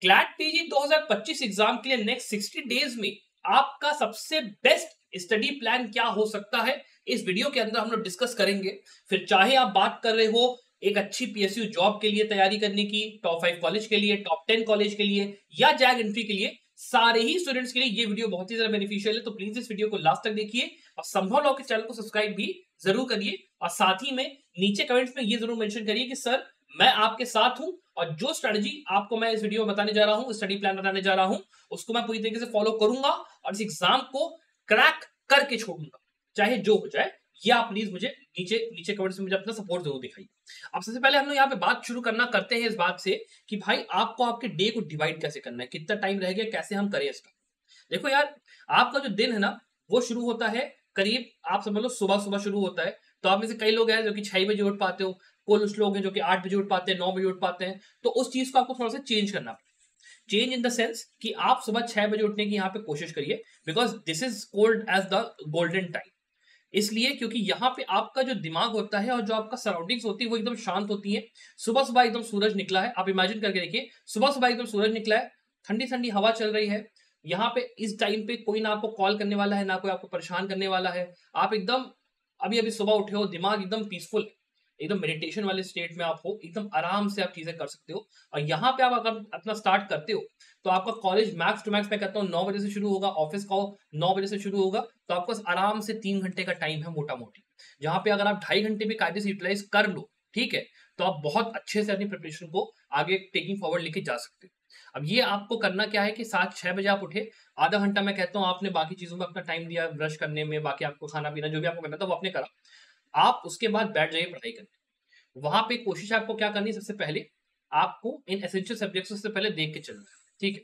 CLAT PG 2025 exam के लिए next 60 days में आपका सबसे बेस्ट स्टडी प्लान क्या हो सकता है, इस वीडियो के अंदर हम लोग डिस्कस करेंगे। फिर चाहे आप बात कर रहे हो एक अच्छी पीएसयू जॉब के लिए तैयारी करने की, टॉप 5 कॉलेज के लिए, टॉप 10 कॉलेज के लिए या जैग एंट्री के लिए, सारे ही स्टूडेंट्स के लिए ये वीडियो बहुत ही ज्यादा बेनिफिशियल है। तो प्लीज इस वीडियो को लास्ट तक देखिए और संभव हो के चैनल को सब्सक्राइब भी जरूर करिए और साथ ही में नीचे कमेंट्स में ये जरूर मेंशन करिए कि सर मैं आपके साथ हूं और जो स्ट्रेटजी आपको मैं इस वीडियो में बताने जा रहा हूं, स्टडी प्लान बताने जा रहा हूं, उसको मैं पूरी तरीके से फॉलो करूंगा और इस एग्जाम को क्रैक करके छोड़ूंगा चाहे जो हो जाए। या प्लीज मुझे नीचे नीचे कमेंट्स में मुझे अपना सपोर्ट जरूर दिखाइए। अब सबसे पहले हम लोग यहाँ पे बात शुरू करना करते हैं इस बात से कि भाई आपको आपके डे को डिवाइड कैसे करना है, कितना टाइम रह गया, कैसे हम करें इसका। देखो यार, आपका जो दिन है ना वो शुरू होता है करीब, आप समझ लो सुबह सुबह शुरू होता है। तो आप में से कई लोग हैं जो कि 6 बजे उठ पाते हो, कुछ लोग हैं जो कि 8 बजे उठ पाते हैं, 9 बजे उठ पाते हैं। तो उस चीज को आपको थोड़ा सा चेंज करना पड़ेगा। चेंज इन द सेंस कि आप सुबह 6 बजे उठने की यहाँ पे कोशिश करिए, because this is called as the golden time. इसलिए क्योंकि यहाँ पे आपका जो दिमाग होता है और जो आपका सराउंडिंग्स होती है वो एकदम शांत होती है। सुबह सुबह एकदम सूरज निकला है, आप इमेजिन करके देखिए, सुबह सुबह एकदम सूरज निकला है, ठंडी ठंडी हवा चल रही है। यहाँ पे इस टाइम पे कोई ना आपको कॉल करने वाला है, ना कोई आपको परेशान करने वाला है। आप एकदम अभी अभी सुबह उठे हो, दिमाग एकदम पीसफुल, एकदम मेडिटेशन वाले स्टेट में आप हो, एकदम आराम से आप चीजें कर सकते हो। और यहाँ पे आप अगर अपना स्टार्ट करते हो तो आपका कॉलेज मैक्स टू मैक्स मैं कहता हूँ 9 बजे से शुरू होगा, ऑफिस का 9 बजे से शुरू होगा। तो आपको आराम से 3 घंटे का टाइम है मोटा मोटी, जहां पे अगर आप 2.5 घंटे भी कायदे से यूटिलाइज कर लो, ठीक है, तो आप बहुत अच्छे से अपनी प्रिपरेशन को आगे टेकिंग फॉरवर्ड लेके जा सकते हो। अब ये आपको करना क्या है कि 7-6 बजे आप उठे, आधा घंटा मैं कहता हूँ आपने बाकी चीजों में अपना टाइम दिया, ब्रश करने में, बाकी आपको खाना पीना जो भी आपको करना था वो आपने करा। आप उसके बाद बैठ जाइए पढ़ाई करने। वहां पे कोशिश आपको क्या करनी है, सबसे पहले आपको इन एसेंशियल सब्जेक्ट्स सबसे पहले देख के चलना है, ठीक है।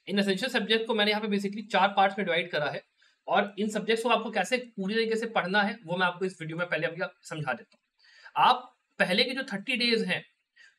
इन एसेंशियल सब्जेक्ट को मैंने यहाँ पे बेसिकली 4 पार्ट्स में डिवाइड करा है और इन सब्जेक्ट्स को आपको कैसे पूरी तरीके से पढ़ना है वो मैं आपको इस वीडियो में पहले अभी समझा देता हूँ। आप पहले के जो 30 डेज हैं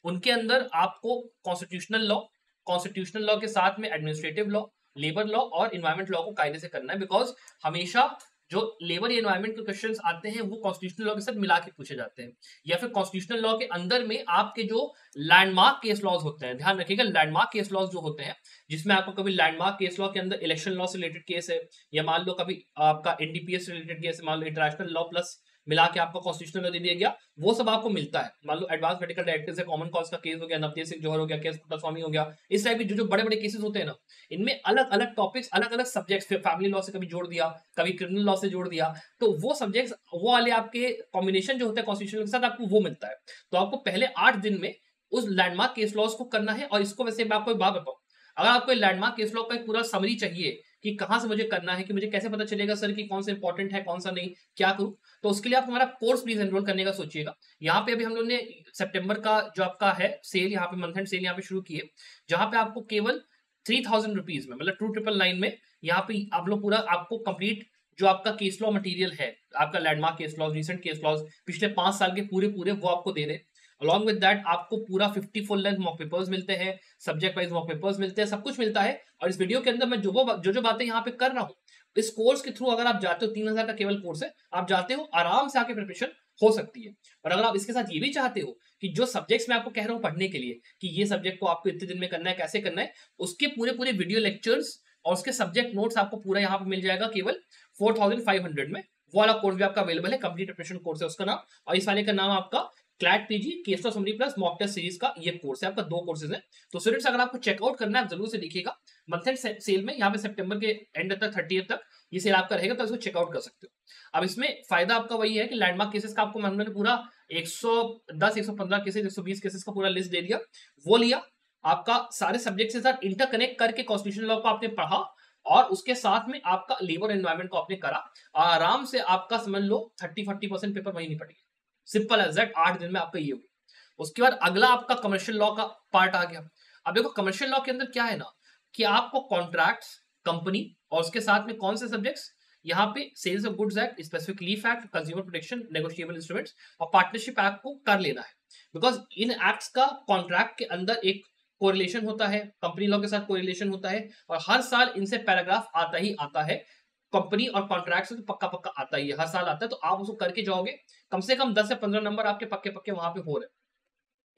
उनके अंदर आपको कॉन्स्टिट्यूशनल लॉ के साथ में एडमिनिस्ट्रेटिव लॉ, लेबर लॉ और इन्वायरमेंट लॉ को कायदे से करना है। बिकॉज हमेशा जो लेबर या एनवायरमेंट के क्वेश्चंस आते हैं वो कॉन्स्टिट्यूशनल लॉ के साथ मिला के पूछे जाते हैं, या फिर कॉन्स्टिट्यूशनल लॉ के अंदर में आपके जो लैंडमार्क केस लॉज होते हैं, ध्यान रखिएगा लैंडमार्क केस लॉज जो होते हैं, जिसमें आपको कभी लैंडमार्क केस लॉ के अंदर इलेक्शन लॉ से रिलेटेड केस है, या मान लो कभी आपका एनडीपीएस से रिलेटेड केस है, मान लो इंटरनेशनल लॉ प्लस मिला के आपको कॉन्स्टिट्यूशनल लॉ दे दिया गया, वो सब आपको मिलता है। मान लो एडवांस मेडिकल डायरेक्टिव से कॉमन कॉज का केस हो गया, नवतेज सिंह जौहर हो गया, केस कुत्ता स्वामी हो गया, इस टाइप के जो जो बड़े बड़े केसेस होते हैं ना, इनमें अलग अलग टॉपिक्स, अलग अलग सब्जेक्ट्स, फैमिली लॉ से कभी जोड़ दिया, कभी क्रिमिनल लॉ से जोड़ दिया, तो वो सब्जेक्ट्स वो वाले आपके कॉम्बिनेशन जो होता है कॉन्स्टिट्यूशन के साथ आपको वो मिलता है। तो आपको पहले 8 दिन में उस लैंडमार्क केस लॉज को करना है। और इसको वैसे मैं आपको एक बात बताऊं, अगर आपको लैंडमार्क केस लॉ का एक पूरा समरी चाहिए कि कहां से मुझे करना है, कि मुझे कैसे पता चलेगा सर कि कौन सा इंपॉर्टेंट है, कौन सा नहीं, क्या करूं, तो उसके लिए आप हमारा कोर्स प्लीज एनरोल करने का सोचिएगा। यहाँ पे अभी हम लोग ने सितंबर का जो आपका है सेल, यहाँ पे मंथ एंड सेल यहाँ पे शुरू की है, जहां पे आपको केवल 3000 रुपीज में, मतलब 2999 में यहाँ पे आप लोग पूरा आपको कंप्लीट जो आपका केस लॉ मटेरियल है, आपका landmark case law, recent case law, पिछले 5 साल के पूरे पूरे वो आपको दे रहे हैं। अलॉन्ग विद दैट आपको पूरा 50 फुल लेंथ मॉक पेपर्स मिलते हैं, सब्जेक्ट वाइज मॉक पेपर्स मिलते हैं, सब कुछ मिलता है। और इस वीडियो के अंदर मैं जो बातें यहाँ पे कर रहा हूँ, इस कोर्स के थ्रू अगर आप जाते हो, 3000 का केवल कोर्स है, आप जाते हो आराम से आके प्रिपरेशन हो सकती है। और अगर आप इसके साथ ये भी चाहते हो कि जो सब्जेक्ट्स मैं आपको कह रहा हूँ पढ़ने के लिए, कि ये सब्जेक्ट को आपको इतने दिन में करना है, कैसे करना है, उसके पूरे पूरे वीडियो लेक्चर्स और उसके सब्जेक्ट नोट्स आपको पूरा यहाँ पे मिल जाएगा केवल 4500 में। वो वाला कोर्स भी आपका अवेलेबल है, कंप्लीट प्रिपरेशन कोर्स है उसका नाम। और इस वाले का नाम आपका CLAT PG case law summary plus mock test series का ये कोर्स है, आपका 2 कोर्सेज है। तो स्टूडेंट्स अगर आपको चेकआउट करना है आप जरूर से देखिएगा, मंथ एंड सेल में यहाँ पे सितंबर के एंड तक 30 तक ये सेल आपका रहेगा, तो इसको चेकआउट कर सकते हो। अब इसमें फायदा आपका वही है कि लैंडमार्क केसेस का आपको हमने पूरा 110 115 केसेस 120 केसेस का पूरा लिस्ट दे दिया, वो लिया, आपका सारे सब्जेक्ट के साथ इंटरकनेक्ट करके कॉन्स्टिट्यूशनल लॉ को आपने पढ़ा और उसके साथ में आपका लेबर एनवायरमेंट को आपने करा, आराम से आपका समझ लो 30-40% पेपर वही निपट गया। सिंपल एज दैट, 8 दिन में आपका ये हो गया। उसके बाद अगला आपका कमर्शियल लॉ का पार्ट आ गया। अब देखो कमर्शियल लॉ के अंदर क्या है ना, कि आपको कॉन्ट्रैक्ट्स, कंपनी और उसके साथ में कौन से सब्जेक्ट्स, यहाँ पे sales of goods act, specific relief act, consumer protection, negotiable instruments और पार्टनरशिप एक्ट को कर लेना है। बिकॉज इन एक्ट्स का कॉन्ट्रैक्ट के अंदर एक कोरिलेशन होता है, कंपनी लॉ के साथ कोरिलेशन होता है, और हर साल इनसे पैराग्राफ आता ही आता है। कंपनी और कॉन्ट्रैक्ट से तो पक्का पक्का आता ही है, हर साल आता है। तो आप उसको करके जाओगे, कम से कम 10 से 15 नंबर आपके पक्के पक्के वहां पे हो रहे हैं।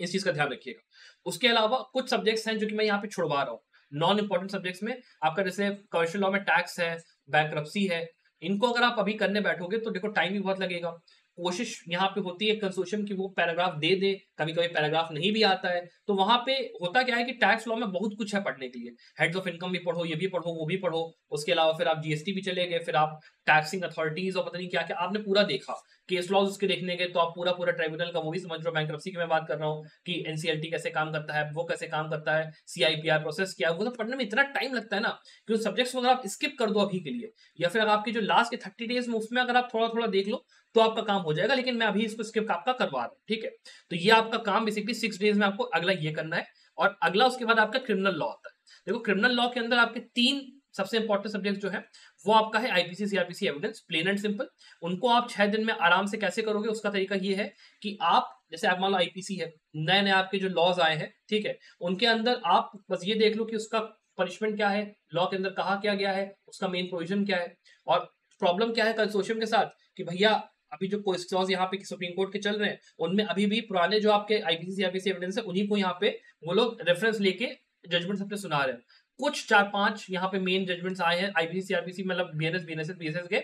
इस चीज का ध्यान रखिएगा। उसके अलावा कुछ सब्जेक्ट्स हैं जो कि मैं यहाँ पे छुड़वा रहा हूँ, नॉन इंपॉर्टेंट सब्जेक्ट्स में आपका, जैसे कमर्शियल लॉ में टैक्स है, बैंक्रप्सी है, इनको अगर आप अभी करने बैठोगे तो देखो टाइम भी बहुत लगेगा। कोशिश यहाँ पे होती है कंसोर्शियम की वो पैराग्राफ दे दे, कभी कभी पैराग्राफ नहीं भी आता है, तो वहां पे होता क्या है कि टैक्स लॉ में बहुत कुछ है पढ़ने के लिए, हेड्स ऑफ इनकम भी पढ़ो, ये भी पढ़ो, वो भी पढ़ो, उसके अलावा फिर आप जीएसटी भी चले गए, फिर आप टैक्सिंग अथॉरिटीज और पता नहीं क्या क्या आपने पूरा देखा, केस लॉज उसके देखने गए तो आप पूरा पूरा ट्राइब्यूनल का वो भी समझ रहे हो, बैंक्रप्सी की मैं बात कर रहा हूँ कि एनसीएलटी कैसे काम करता है, वो कैसे काम करता है, सीआईपीआर प्रोसेस क्या है, वो सब पढ़ने में इतना टाइम लगता है ना कि उन सब्जेक्ट्स को अगर आप स्किप कर दो अभी के लिए, या फिर अगर आपके जो लास्ट के 30 डेज में उसमें अगर आप थोड़ा थोड़ा देख लो तो आपका काम हो जाएगा, लेकिन मैं अभी इसको स्किप आपका करवा रहा हूँ, ठीक है। तो ये आपका काम बेसिकली 6 डेज में आपको अगला ये करना है, और अगला उसके बाद आपका क्रिमिनल लॉ आता है। देखो क्रिमिनल लॉ के अंदर आपके 3 सबसे इंपॉर्टेंट सब्जेक्ट जो है वो आपका है IPC CrPC evidence, plain and simple. उनको आप 6 दिन में आराम से कैसे करोगे, उसका तरीका ये है कि आप जैसे आप मान लो आईपीसी है, नए नए आपके जो लॉज आए हैं, ठीक है, उनके अंदर आप बस ये देख लो कि उसका पनिशमेंट क्या है, लॉ के अंदर कहा क्या गया है, उसका मेन प्रोविजन क्या है, और प्रॉब्लम क्या है कंसोर्शियम के साथ कि भैया अभी जो क्लॉज यहाँ पे सुप्रीम कोर्ट के चल रहे हैं उनमें अभी भी पुराने जो आपके आईपीसी सीआरपीसी एविडेंस है उन्हीं को यहाँ पे वो लोग रेफरेंस लेके जजमेंट अपने सुना रहे हैं। कुछ 4-5 यहाँ पे मेन जजमेंट्स आए हैं आईपीसी सीआरपीसी मतलब बीएनएस बीएनएसएस बीएसएस के,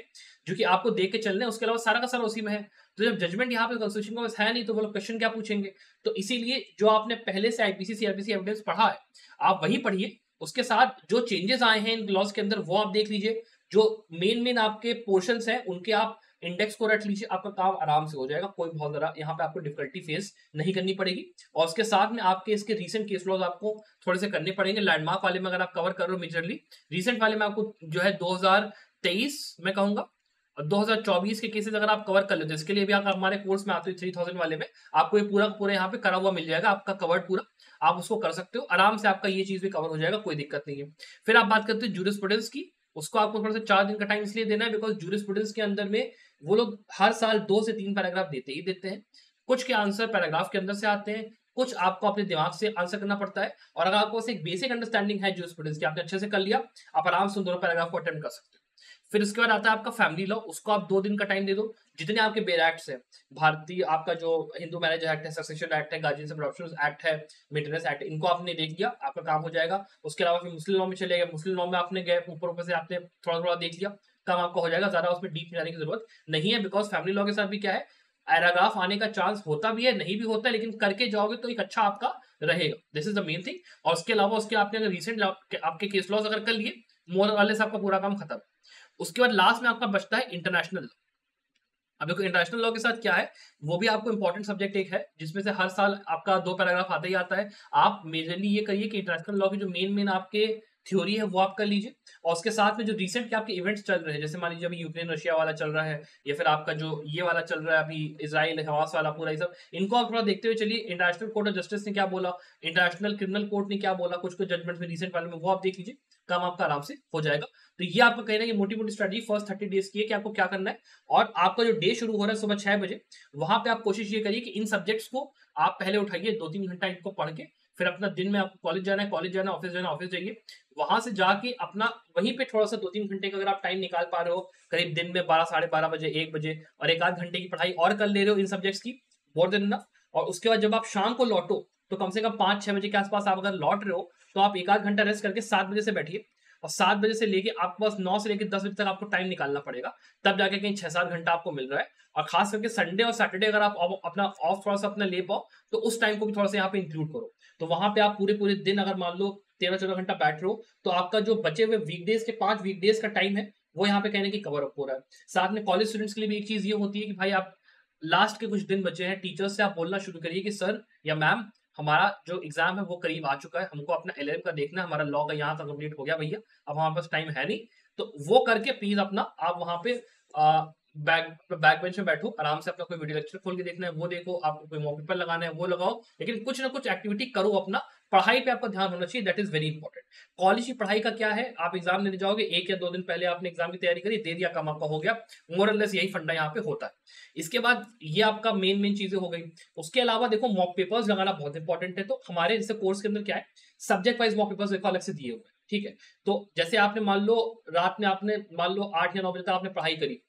जो कि आपको देख के चलने हैं, उसके अलावा सारा का सारा उसी में है। तो जब जजमेंट यहाँ पे कंस्टिट्यूशन का बस है नहीं तो वो लोग क्वेश्चन क्या पूछेंगे, तो इसीलिए जो आपने पहले से आईपीसी सीआरपीसी एविडेंस पढ़ा है आप वही पढ़िए, उसके साथ जो चेंजेस आए हैं इन लॉज के अंदर वो आप देख लीजिए, जो मेन मेन आपके पोर्शंस हैं उनके आप इंडेक्स को रट लीजिए, आपका काम आराम से हो जाएगा, कोई बहुत ज्यादा यहाँ पे आपको डिफिकल्टी फेस नहीं करनी पड़ेगी। और उसके साथ में आपके इसके रीसेंट केस लॉज आपको थोड़े से करने पड़ेंगे, लैंडमार्क वाले में अगर आप कवर कर रहे हो मेजरली, रीसेंट वाले में आपको जो है 2023 में कहूंगा और 2024 के केसेस अगर आप कवर कर लेते हो, इसके लिए भी आप हमारे कोर्स में आते हो 3000 वाले में, आपको ये पूरा पूरा यहाँ पे करा हुआ मिल जाएगा, आपका कवर्ड पूरा, आप उसको कर सकते हो आराम से, आपका ये चीज भी कवर हो जाएगा, कोई दिक्कत नहीं है। फिर आप बात करते हो जूरिस्प्रूडेंस की, उसको आपको थोड़ा सा 4 दिन का टाइम इसलिए देना है बिकॉज जूरिस्प्रूडेंस के अंदर में वो लोग हर साल 2 से 3 पैराग्राफ देते ही देते हैं, कुछ के आंसर पैराग्राफ के अंदर से आते हैं, कुछ आपको अपने दिमाग से आंसर करना पड़ता है, और अगर आपको एक बेसिक अंडरस्टैंडिंग है जूरिस्प्रूडेंस की, आपने अच्छे से कर लिया, आप आराम से उन दोनों पैराग्राफ को अटेम्प्ट कर सकते हो। फिर उसके बाद आता है आपका फैमिली लॉ, उसको आप 2 दिन का टाइम दे दो, जितने आपके बेर एक्ट्स है, भारतीय आपका जो हिंदू मैरिज एक्ट है, सक्सेशन एक्ट है, गार्जियनशिप एडॉप्शन एक्ट है, मेंटेनेंस एक्ट, इनको आपने देख लिया, आपका काम हो जाएगा। उसके अलावा फिर मुस्लिम लॉ में चले गए, मुस्लिम लॉ में आपने गए ऊपर ऊपर से आपने थोड़ा थोड़ा देख लिया, काम आपका हो जाएगा, ज्यादा उसमें डीप जाने की जरूरत नहीं है, बिकॉज फैमिली लॉ के साथ भी क्या है, पैराग्राफ आने का चांस होता भी है नहीं भी होता है, लेकिन करके जाओगे तो एक अच्छा आपका रहेगा, this is the main thing. और उसके अलावा उसके आपने अगर रिसेंट आपके केस लॉज अगर कर लिए, मोर वाले से आपका पूरा काम खत्म। उसके बाद लास्ट में आपका बचता है इंटरनेशनल लॉ। अब देखो इंटरनेशनल लॉ के साथ क्या है, वो भी आपको इंपॉर्टेंट सब्जेक्ट एक है जिसमें से हर साल आपका 2 पैराग्राफ आता ही आता है। आप मेजरली ये करिए कि इंटरनेशनल लॉ की जो मेन मेन आपके थ्योरी है वो आप कर लीजिए, और उसके साथ में जो रिसेंट के आपके इवेंट्स चल रहे हैं, जैसे मान लीजिए अभी यूक्रेन रशिया वाला चल रहा है, या फिर आपका जो ये वाला चल रहा है अभी इजराइल हमास वाला पूरा, ये सब इनको आप थोड़ा देखते हुए चलिए। इंटरनेशनल कोर्ट ऑफ जस्टिस ने क्या बोला, इंटरनेशनल क्रिमिनल कोर्ट ने क्या बोला, कुछ कुछ जजमेंट में रिसेंट वाले में, वो आप देख लीजिए, काम आपका आराम से हो जाएगा। तो ये आपका कहना है कि मोटी मोटी स्ट्रेटजी फर्स्ट 30 डेज की है कि आपको क्या करना है, और आपका जो डे शुरू हो रहा है सुबह 6 बजे, वहां पे आप कोशिश ये करिए कि इन सब्जेक्ट्स को आप पहले उठाइए, 2-3 घंटा इनको पढ़ के, फिर अपना दिन में आपको कॉलेज जाना है, कॉलेज जाना, ऑफिस जाना, ऑफिस जाइए, वहां से जाके अपना वहीं पे थोड़ा सा 2-3 घंटे का अगर आप टाइम निकाल पा रहे हो, करीब दिन में 12-12:30 बजे 1 बजे, और 1 आध घंटे की पढ़ाई और कर ले रहे हो इन सब्जेक्ट्स की, मोर देन इनफ। और उसके बाद जब आप शाम को लौटो तो कम से कम 5-6 बजे के आसपास आप अगर लौट रहे हो तो आप 1 आध घंटा रेस्ट करके 7 बजे से बैठिए, और 7 बजे से लेके आपके पास 9 से लेके 10 बजे तक आपको टाइम निकालना पड़ेगा, तब जाके कहीं 6-7 घंटा आपको मिल रहा है। और खास करके संडे और सैटरडे अगर आप अपना ऑफ थोड़ा सा अपना ले पाओ तो उस टाइम को भी थोड़ा सा यहाँ पे इंक्लूड करो, तो वहां पे आप पूरे पूरे दिन अगर मान लो 13-14 घंटा बैठ रहे हो तो आपका जो बचे हुए वीकडेज के 5 वीकडेज का टाइम है वो यहाँ पे कहने की कवर अप हो रहा है। साथ में कॉलेज स्टूडेंट्स के लिए भी एक चीज ये होती है कि भाई आप लास्ट के कुछ दिन बचे हैं, टीचर्स से आप बोलना शुरू करिए कि सर या मैम हमारा जो एग्जाम है वो करीब आ चुका है, हमको अपना एलएलएम का देखना है, हमारा लॉ का यहाँ तक कंप्लीट हो गया भैया, अब हमारे पास टाइम है नहीं, तो वो करके प्लीज अपना आप वहां पे बैक बेंच में बैठो, आराम से अपना कोई वीडियो लेक्चर खोल के देखना है वो देखो, आपको कोई मॉक पेपर लगाना है वो लगाओ, लेकिन कुछ ना कुछ एक्टिविटी करो, अपना पढ़ाई पे आपका ध्यान होना चाहिए, that is very important. College की पढ़ाई का क्या है, आप एग्जाम देने जाओगे 1 या 2 दिन पहले आपने एग्जाम की तैयारी करी, दे दिया, काम आपका हो गया, मोरलेस यही फंडा यहाँ पे होता है। इसके बाद ये आपका मेन मेन चीजें हो गई। उसके अलावा देखो मॉक पेपर्स लगाना बहुत इंपॉर्टेंट है, तो हमारे जैसे कोर्स के अंदर क्या है, सब्जेक्ट वाइज मॉक पेपर्स देखो अलग से दिए हुए हैं, ठीक है। तो जैसे आपने मान लो रात में आपने मान लो 8 या 9 बजे तक आपने पढ़ाई करी,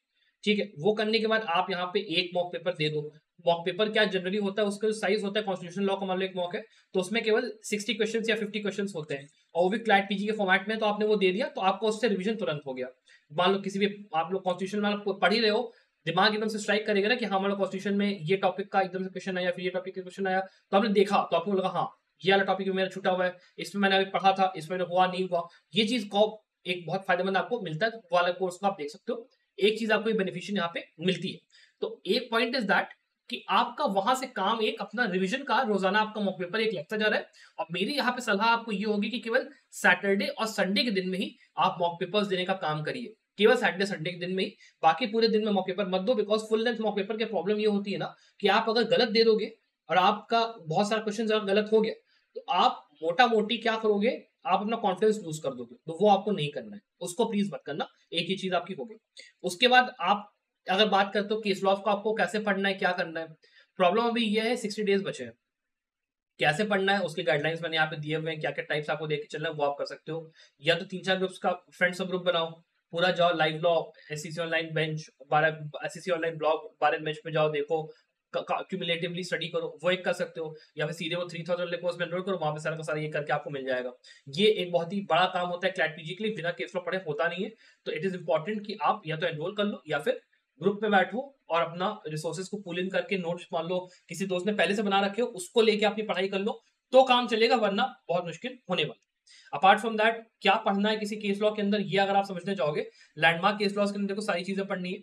ठीक है, वो करने के बाद आप यहाँ पे एक मॉक पेपर दे दो। मॉक पेपर क्या जनरली होता है, उसका जो साइज होता है कॉन्स्टिट्यूशन लॉ का मान लो एक मॉक है, तो उसमें केवल 60 क्वेश्चन या 50 क्वेश्चन होते हैं, और वो भी क्लैट पीजी के फॉर्मेट में, तो आपने वो दे दिया तो आपको उससे रिवीजन तुरंत हो गया। मान लो किसी भी आप लोग कॉन्स्टिट्यूशन में पढ़ ही रहे हो, दिमाग एकदम से स्ट्राइक करेगा ना कि हाँ मान लो कॉन्स्टिट्यूशन में ये टॉपिक का एकदम से क्वेश्चन आया, फिर ये टॉपिक का क्वेश्चन आया, तो आपने देखा तो आपको लगा हाँ ये वाला टॉपिक मेरा छूटा हुआ है, इसमें मैंने अभी पढ़ा था, इसमें हुआ नहीं हुआ, ये चीज को एक बहुत फायदेमंद आपको मिलता है, वो वाला कोर्स को आप देख सकते हो। एक चीज आपको बेनिफिशियल यहाँ पे मिलती है। तो एक पॉइंट इज दैट कि आपका वहां से काम एक अपना रिवीजन का, रोजाना आपका मॉक पेपर एक लगता जा रहा है, और मेरी यहाँ पे सलाह आपको ये होगी कि केवल सैटरडे और संडे के दिन में ही आप मॉक पेपर्स देने का काम करिए, केवल सैटरडे संडे के दिन में ही, बाकी पूरे दिन में मॉक पेपर मत दो, because full length mock paper की प्रॉब्लम ये होती है ना कि आप अगर गलत दे दोगे और आपका बहुत सारा क्वेश्चन अगर गलत हो गया, तो आप मोटा मोटी क्या करोगे, आप अपना कॉन्फिडेंस लूज कर दोगे, तो वो आपको नहीं करना है, उसको प्लीज मत करना। एक ही चीज आपकी हो गई। उसके बाद आप अगर बात करते हो केस लॉ को आपको कैसे पढ़ना है, क्या करना है, प्रॉब्लम अभी ये है 60 डेज बचे हैं, कैसे पढ़ना है उसके गाइडलाइंस मैंने यहाँ पे दिए हुए हैं, क्या क्या टाइप्स आपको देख के चलना है वो आप कर सकते हो। या तो 3-4 ग्रुप्स का फ्रेंड्स ग्रुप बनाओ, पूरा जाओ live law, SCC online bench 12, SCC online blog 12 bench पे जाओ, देखो क्यूमुलेटिवली स्टडी करो, वो एक कर सकते हो। या फिर सीधे वो 3000 कोर्स में एनरोल करो, वहां पे सारा का सारा ये करके आपको मिल जाएगा। ये एक बहुत ही बड़ा काम होता है क्लैट पीजी के लिए, बिना केस लॉ पढ़े होता नहीं है। तो इट इज इंपॉर्टेंट कि आप या तो एनरोल कर लो या फिर ग्रुप में बैठो और अपना रिसोर्सेज को पुल इन करके, नोट्स मान लो किसी दोस्त ने पहले से बना रखे हो उसको लेके अपनी पढ़ाई कर लो, तो काम चलेगा, वरना बहुत मुश्किल होने वाला। अपार्ट फ्रॉम दैट क्या पढ़ना है किसी केस लॉ के अंदर, ये अगर आप समझने जाओगे, लैंडमार्क केस लॉज के अंदर देखो सारी चीजें पढ़नी है।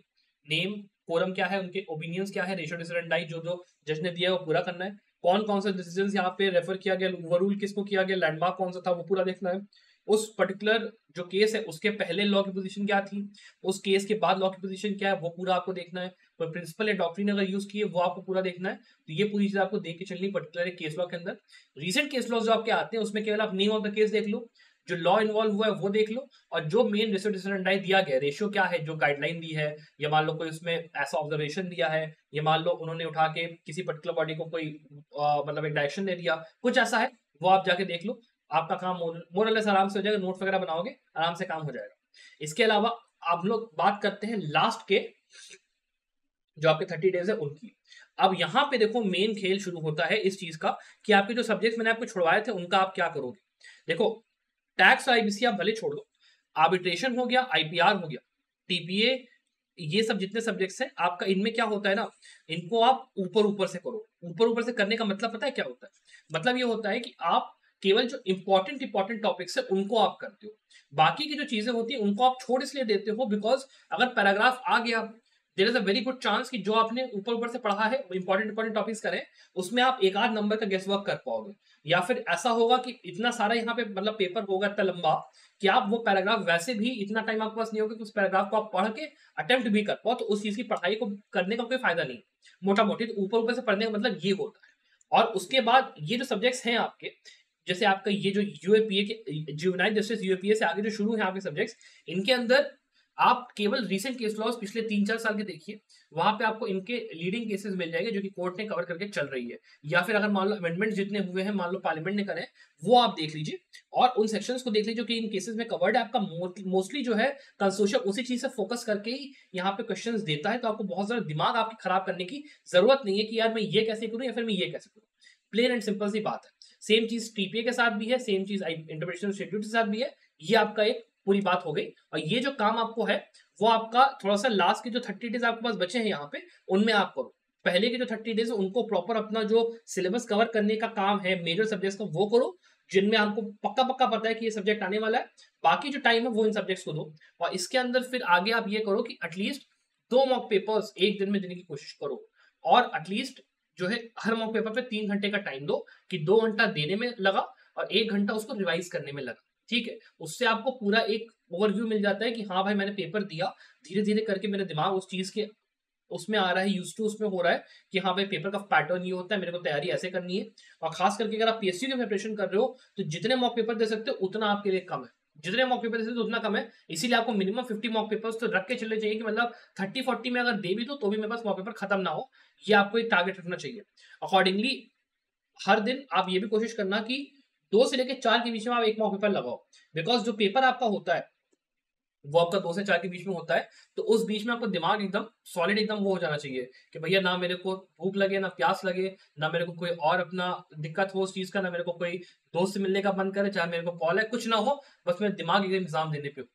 नेम, कोरम क्या है, उनके ओपिनियंस क्या है, रेशियो डिसरेंडाई जो जो जज ने दिया है वो पूरा करना है, कौन कौन सा डिसीजन यहाँ पे रेफर किया गया, ओवररूल किसको किया गया, लैंडमार्क कौन सा था वो पूरा देखना है। उस पर्टिकुलर जो केस है उसके पहले लॉ की पोजीशन क्या थी, उस केस के बाद लॉ की पोजीशन क्या है वो पूरा आपको देखना है, कोई प्रिंसिपल या डॉक्ट्रिन अगर यूज किए वो आपको पूरा देखना है। तो ये पूरी चीज आपको देख के चलनी पर्टिकुलर केस लॉ के अंदर। रीसेंट केस लॉ जो आपके आते हैं उसमें केवल आप नेम ऑफ द केस देख लो, जो लॉ इन्वॉल्व हुआ है वो देख लो, और जो मेन रेशियो डिसरेंडाई दिया गया, रेशियो क्या है, जो गाइडलाइन दी है, या मान लो कोई उसमें ऐसा ऑब्जर्वेशन दिया है, ये मान लो उन्होंने उठा के किसी पर्टिकुलर बॉडी को कोई मतलब एक डायरेक्शन दे दिया, कुछ ऐसा है, वो आप जाके देख लो, आपका काम मोरलेस आराम से हो जाएगा, नोट वगैरह बनाओगे आराम से काम हो जाएगा। इसके अलावा आप लोग बात करते हैं लास्ट के जो आपके 30 डेज है उनकी। अब यहाँ पे देखो मेन खेल शुरू होता है इस चीज का कि आपके जो सब्जेक्ट मैंने आपको छुड़वाए थे उनका आप क्या करोगे। देखो टैक्स और आईबीसी आप भले छोड़ दो, आर्बिट्रेशन हो गया, आईपीआर हो गया, टीपीए, ये सब जितने सब्जेक्ट्स हैं आपका, इनमें क्या होता है ना, इनको आप ऊपर ऊपर से करो। ऊपर ऊपर से करने का मतलब पता है क्या होता है, मतलब ये होता है कि आप केवल जो इंपॉर्टेंट टॉपिक्स है उनको आप करते हो, बाकी की जो चीजें होती है उनको आप छोड़ इसलिए देते हो बिकॉज अगर पैराग्राफ आ गया, there is a very good chance कि जो आपने ऊपर ऊपर से पढ़ा है इंपॉर्टेंट टॉपिक्स करें, उसमें आप एक आध नंबर का गेस वर्क कर पाओगे, या फिर ऐसा होगा कि इतना सारा यहाँ पे मतलब पेपर होगा इतना लंबा कि आप वो पैराग्राफ वैसे भी इतना टाइम आपके पास नहीं होगा कि उस पैराग्राफ को आप पढ़ के अटेम्प्ट भी कर पाओ, तो उस चीज की पढ़ाई को करने का कोई फायदा नहीं। मोटा मोटी तो ऊपर ऊपर से पढ़ने का मतलब ये होता है। और उसके बाद ये जो सब्जेक्ट्स हैं आपके, जैसे आपका ये जो यूएपीए के जुवेनाइल जस्टिस यूएपीए से आगे जो शुरू है आपके सब्जेक्ट्स, इनके अंदर आप केवल रीसेंट केस लॉज पिछले 3-4 साल के देखिए, वहां पे आपको इनके लीडिंग केसेस मिल जाएंगे जो कि कोर्ट ने कवर करके चल रही है, या फिर अगर मान लो अमेंडमेंट जितने हुए हैं मान लो पार्लियामेंट ने करे, वो आप देख लीजिए और उन सेक्शंस को देख लीजिए जो कि इन केसेस में कवर्ड है। आपका मोस्टली जो है कंसोर्शियम उसी चीज से फोकस करके ही यहाँ पे क्वेश्चंस देता है, तो आपको बहुत ज्यादा दिमाग आपकी खराब करने की जरूरत नहीं है कि यार मैं ये कैसे करूं या फिर मैं ये कैसे करूं। प्लेन एंड सिंपल सी बात है। सेम चीज टीपीए के साथ भी है, सेम चीज इंटरप्रिटेशन इंस्टीट्यूट के साथ भी है। ये आपका एक पूरी बात हो गई, और ये जो काम आपको है वो आपका थोड़ा सा लास्ट के जो 30 डेज आपके पास बचे हैं यहाँ पे उनमें आप करो। पहले के जो 30 डेज है उनको प्रॉपर अपना जो सिलेबस कवर करने का काम है मेजर सब्जेक्ट्स का वो करो, जिनमें आपको पक्का पक्का पता है कि ये सब्जेक्ट आने वाला है। बाकी जो टाइम है वो इन सब्जेक्ट्स को दो, और इसके अंदर फिर आगे आप ये करो कि एटलीस्ट 2 मॉक पेपर्स एक दिन में देने की कोशिश करो, और एटलीस्ट जो है हर मॉक पेपर पे 3 घंटे का टाइम दो, कि 2 घंटा देने में लगा और 1 घंटा उसको रिवाइज करने में लगा। ठीक है, उससे आपको पूरा एक ओवरव्यू मिल जाता है कि हाँ भाई मैंने पेपर दिया, धीरे धीरे करके मेरा दिमाग उस चीज के उसमें आ रहा है, यूज टू उसमें हो रहा है कि हाँ भाई पेपर का पैटर्न ये होता है, मेरे को तैयारी ऐसे करनी है। और खास करके अगर आप पीएसयू की प्रिपरेशन कर रहे हो तो जितने मॉक पेपर दे सकते हो उतना आपके लिए कम है, जितने मॉक पेपर दे सकते हो उतना कम है, इसीलिए आपको मिनिमम 50 मॉक पेपर्स तो रख के चलने चाहिए कि मतलब 30-40 में अगर दे भी दो तो भी मेरे पास मॉक पेपर खत्म ना हो। ये आपको एक टारगेट रखना चाहिए। अकॉर्डिंगली हर दिन आप ये भी कोशिश करना कि 2 से लेकर 4 के बीच में आप एक मॉक पेपर लगाओ, बिकॉज जो पेपर आपका होता है वो आपका 2 से 4 के बीच में होता है, तो उस बीच में आपका दिमाग एकदम सॉलिड एकदम वो हो जाना चाहिए कि भैया ना मेरे को भूख लगे, ना प्यास लगे, ना मेरे को कोई और अपना दिक्कत हो उस चीज़ का, ना मेरे को कोई दोस्त से मिलने का मन करे, चाहे मेरे को कॉल है, कुछ ना हो, बस मेरा दिमाग एकदम एग्ज़ाम देने पे हो।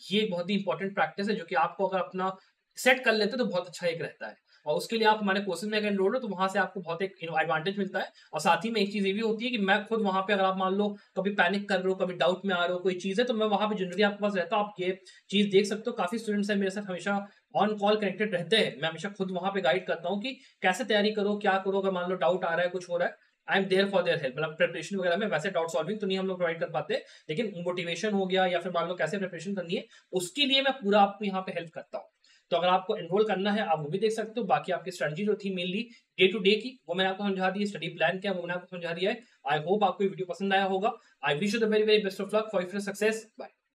ये एक बहुत ही इंपॉर्टेंट प्रैक्टिस है जो कि आपको अगर अपना सेट कर लेते हो तो बहुत अच्छा एक रहता है। और उसके लिए आप हमारे कोर्सेज़ में अगर एनरोल्ड हो तो वहाँ से आपको बहुत एक एडवांटेज मिलता है। और साथ ही में एक चीज़ ये भी होती है कि मैं खुद वहाँ पे, अगर आप मान लो कभी पैनिक कर रहे हो, कभी डाउट में आ रहे हो, कोई चीज़ है, तो मैं वहाँ पे जनरली आपके पास रहता हूँ। आप ये चीज़ देख सकते हो, काफ़ी स्टूडेंट्स हैं मेरे साथ हमेशा ऑन कॉल कनेक्टेड रहते हैं। मैं हमेशा खुद वहाँ पे गाइड करता हूँ कि कैसे तैयारी करो, क्या करो, अगर मान लो डाउट आ रहा है, कुछ हो रहा है, I am there for their help. मतलब प्रिपरेशन वगैरह में वैसे डाउट सॉल्विंग तो नहीं हम लोग प्रोवाइड कर पाते, लेकिन मोटिवेशन हो गया या फिर मान लो कैसे प्रिपरेशन करनी है, उसके लिए मैं पूरा आपको यहाँ पे हेल्प करता हूँ। तो अगर आपको एनरोल करना है, आप वो भी देख सकते हो। बाकी आपकी स्ट्रेटजी जो थी मेनली डे टू डे की, वो मैंने आपको समझा दी है। स्टडी प्लान क्या है, वो मैंने आपको समझा दिया है। आई होप आपको ये वीडियो पसंद आया होगा। I wish you the very very best of luck for your success. Bye.